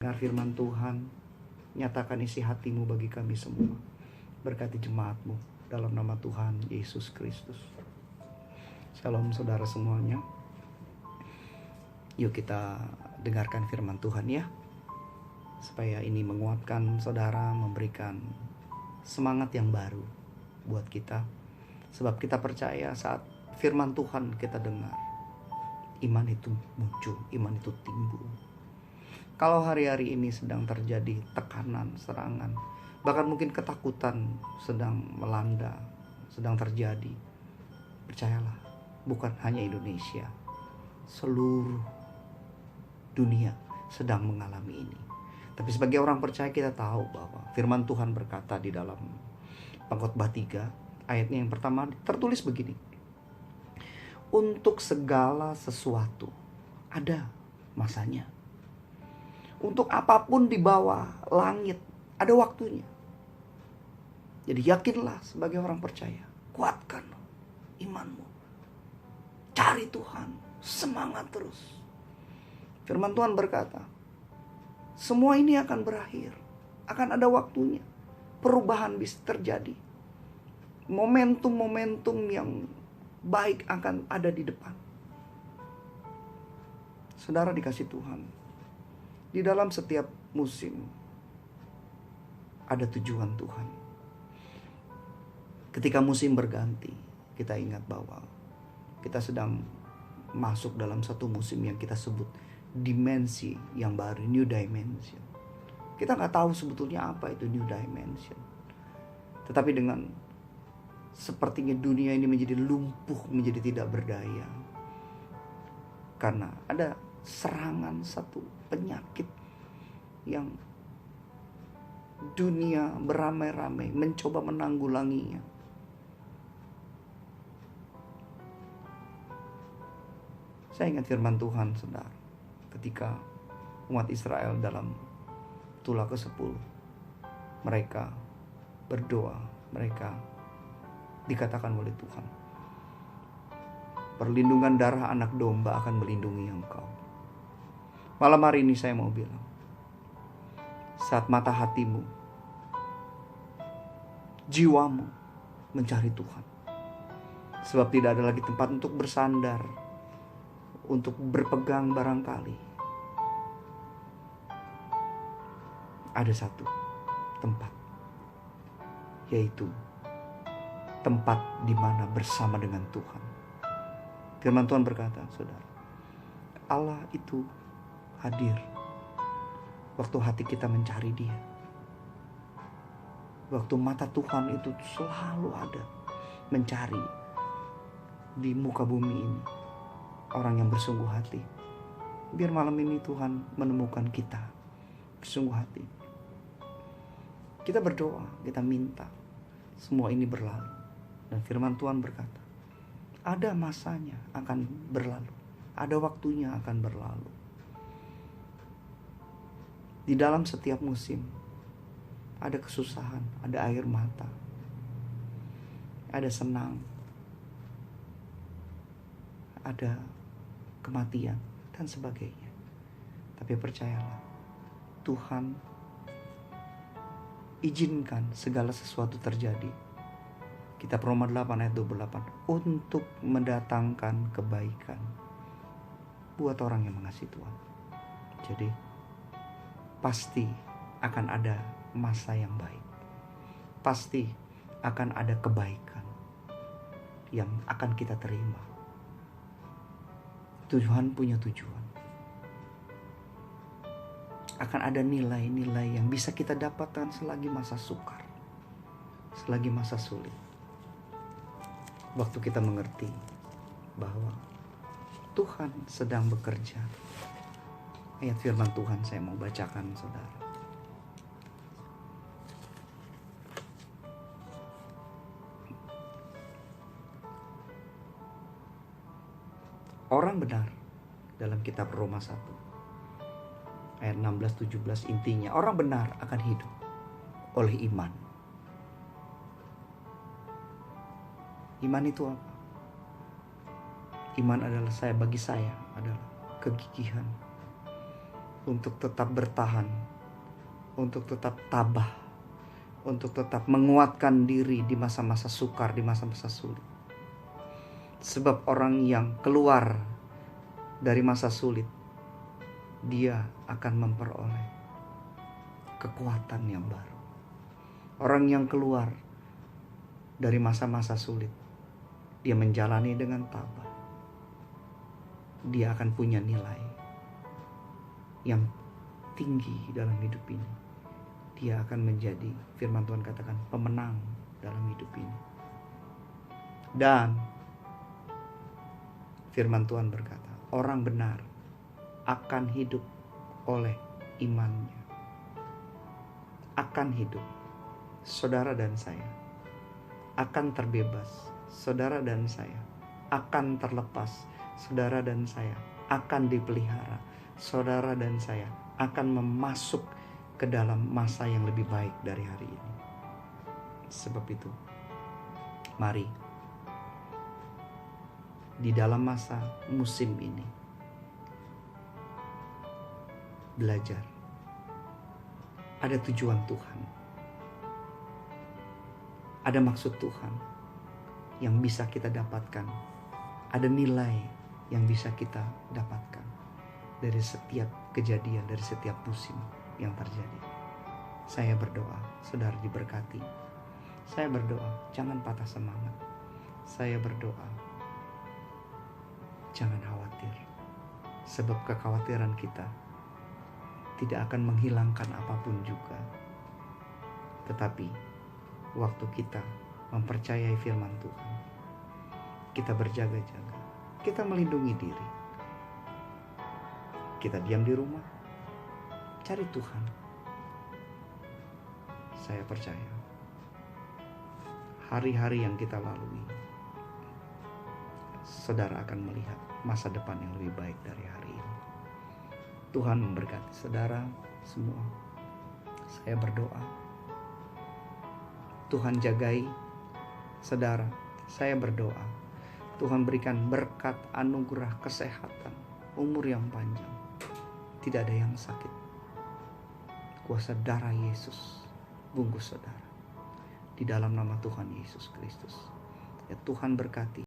mendengar firman Tuhan. Nyatakan isi hatimu bagi kami semua. Berkati jemaatmu dalam nama Tuhan Yesus Kristus. Shalom saudara semuanya. Yuk kita dengarkan firman Tuhan ya. Supaya ini menguatkan saudara, memberikan semangat yang baru buat kita. Sebab kita percaya saat firman Tuhan kita dengar, iman itu muncul, iman itu timbul. Kalau hari-hari ini sedang terjadi tekanan, serangan, bahkan mungkin ketakutan sedang melanda, sedang terjadi, percayalah, bukan hanya Indonesia, seluruh dunia sedang mengalami ini. Tapi sebagai orang percaya kita tahu bahwa firman Tuhan berkata di dalam Pengkhotbah 3 ayatnya yang pertama tertulis begini. Untuk segala sesuatu ada masanya. Untuk apapun di bawah langit ada waktunya. Jadi yakinlah sebagai orang percaya. Kuatkan imanmu. Cari Tuhan. Semangat terus. Firman Tuhan berkata, semua ini akan berakhir. Akan ada waktunya. Perubahan bisa terjadi. Momentum-momentum yang baik akan ada di depan. Saudara dikasih Tuhan. Di dalam setiap musim ada tujuan Tuhan. Ketika musim berganti, kita ingat bahwa kita sedang masuk dalam satu musim yang kita sebut dimensi yang baru, new dimension. Kita nggak tahu sebetulnya apa itu new dimension. Tetapi dengan sepertinya dunia ini menjadi lumpuh, menjadi tidak berdaya. Karena ada serangan satu penyakit yang dunia beramai-ramai mencoba menanggulanginya. Saya ingat firman Tuhan, saudara, ketika umat Israel dalam tulah ke-10, mereka berdoa, mereka dikatakan oleh Tuhan, perlindungan darah anak domba akan melindungi engkau. Malam hari ini saya mau bilang, saat mata hatimu, jiwamu mencari Tuhan, sebab tidak ada lagi tempat untuk bersandar, untuk berpegang barangkali. Ada satu tempat, yaitu tempat di mana bersama dengan Tuhan. Firman Tuhan berkata, saudara, Allah itu hadir waktu hati kita mencari Dia. Waktu mata Tuhan itu selalu ada mencari di muka bumi ini orang yang bersungguh hati. Biar malam ini Tuhan menemukan kita bersungguh hati. Kita berdoa, kita minta semua ini berlalu. Dan firman Tuhan berkata, ada masanya akan berlalu. Ada waktunya akan berlalu. Di dalam setiap musim ada kesusahan, ada air mata, ada senang, ada kematian dan sebagainya. Tapi percayalah, Tuhan izinkan segala sesuatu terjadi. Kitab Roma 8 ayat 28, untuk mendatangkan kebaikan buat orang yang mengasihi Tuhan. Jadi pasti akan ada masa yang baik. Pasti akan ada kebaikan yang akan kita terima. Tuhan punya tujuan. Akan ada nilai-nilai yang bisa kita dapatkan selagi masa sukar, selagi masa sulit. Waktu kita mengerti bahwa Tuhan sedang bekerja. Ayat firman Tuhan saya mau bacakan, saudara. Orang benar dalam kitab Roma 1 ayat 16-17 intinya, orang benar akan hidup oleh iman. Iman itu apa? Iman adalah bagi saya adalah kegigihan untuk tetap bertahan, untuk tetap tabah, untuk tetap menguatkan diri di masa-masa sukar, di masa-masa sulit. Sebab orang yang keluar dari masa sulit, dia akan memperoleh kekuatan yang baru. Orang yang keluar dari masa-masa sulit, dia menjalani dengan tabah. Dia akan punya nilai yang tinggi dalam hidup ini. Dia akan menjadi, firman Tuhan katakan, pemenang dalam hidup ini. Dan firman Tuhan berkata, orang benar akan hidup oleh imannya. Akan hidup. Saudara dan saya akan terbebas. Saudara dan saya akan terlepas. Saudara dan saya akan dipelihara. Saudara dan saya akan memasuk ke dalam masa yang lebih baik dari hari ini. Sebab itu, mari di dalam masa musim ini belajar. Ada tujuan Tuhan. Ada maksud Tuhan yang bisa kita dapatkan. Ada nilai yang bisa kita dapatkan dari setiap kejadian, dari setiap musim yang terjadi. Saya berdoa, saudara diberkati. Saya berdoa, jangan patah semangat. Saya berdoa, jangan khawatir. Sebab kekhawatiran kita tidak akan menghilangkan apapun juga. Tetapi waktu kita mempercayai firman Tuhan, kita berjaga-jaga, kita melindungi diri, kita diam di rumah, cari Tuhan. Saya percaya hari-hari yang kita lalui, saudara akan melihat masa depan yang lebih baik dari hari ini. Tuhan memberkati saudara semua. Saya berdoa, Tuhan jagai saudara. Saya berdoa, Tuhan berikan berkat, anugerah, kesehatan, umur yang panjang. Tidak ada yang sakit. Kuasa darah Yesus bungkus saudara. Di dalam nama Tuhan Yesus Kristus. Ya Tuhan berkati.